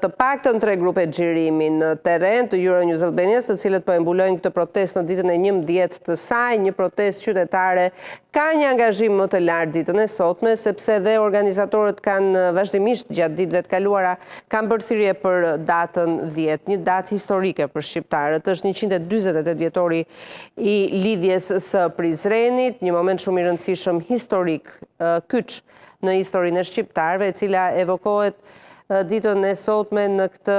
të paktën 3 grupe xhirimi në terren të Euronews Albanias, të cilët po e mbulojnë këtë protestë në ditën e 11 të saj, një protestë qytetare ka një angazhim më të lartë ditën e sotme, sepse dhe organizatorët kanë vazhdimisht gjatë ditëve të kaluara kanë bërë thirrje për datën 10, një datë historike për shqiptarët. Është 148 vjetori i lidhjes së Prizrenit, një moment shumë i rëndësishëm historik, kyç në historinë e shqiptarëve, e cila evokohet ditën e sotme në këtë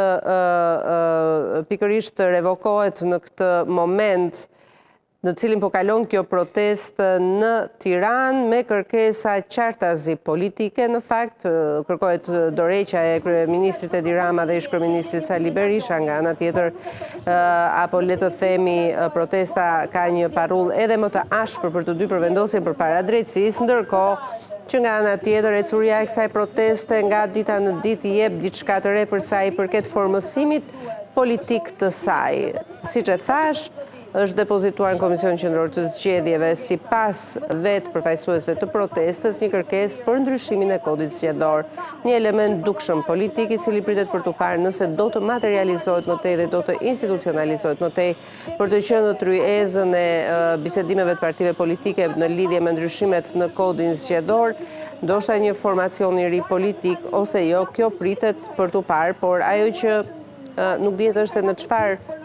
pikërisht revokohet në këtë moment në cilin po kalon kjo protestë në Tiranë me kërkesa qartazi politike. Në fakt, kërkohet dorëheqja e kryeministrit Edi Rama dhe ish kryeministrit Sali Berisha, nga ana tjetër, apo le të themi protesta ka një parull edhe më të ashpër për të dy përvendosjen përpara drejtësisë, ndërkohë që nga ana tjetër ecuria e kësaj proteste nga dita në ditë i jep diçka të re për sa i përket formësimit politik të saj. Siç e thash, është depozituar në Komisionin Qendror të Zgjedhjeve sipas vetë përfaqësuesve të protestës një kërkesë për ndryshimin e kodit zgjedhor, një element dukshëm politik i cili pritet për të parë nëse do të materializohet më tej dhe do të institucionalizohet më tej për të qenë në tryezën e bisedimeve të partive politike në lidhje me ndryshimet në kodin zgjedhor, ndoshta një formacion i ri politik ose jo, kjo pritet për të parë, por ajo që nuk dihet është se në çfarë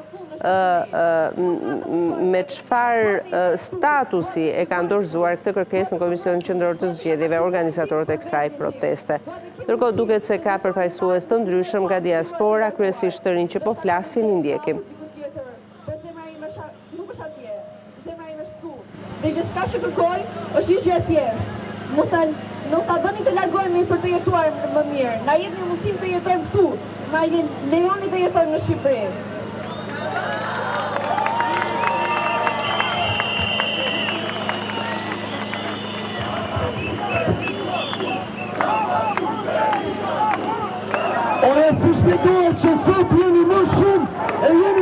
me çfarë statusi e kanë dorëzuar këtë kërkesë në Komisionin Qendror të Zgjedhjeve organizatorët e kësaj proteste. Ndërkohë duket se ka përfaqësues të ndryshëm nga diaspora, kryesisht të rinj që po flasin, i ndjekim. Dhe gjithçka që kërkoj është një gjë e thjeshtë. Mos ta bëni të largohemi për të jetuar më mirë. Na jepni mundësinë të jetojmë këtu. Na lejoni të jetojmë në Shqipëri. Ore si shpjegohet që sot jeni më shumë e jeni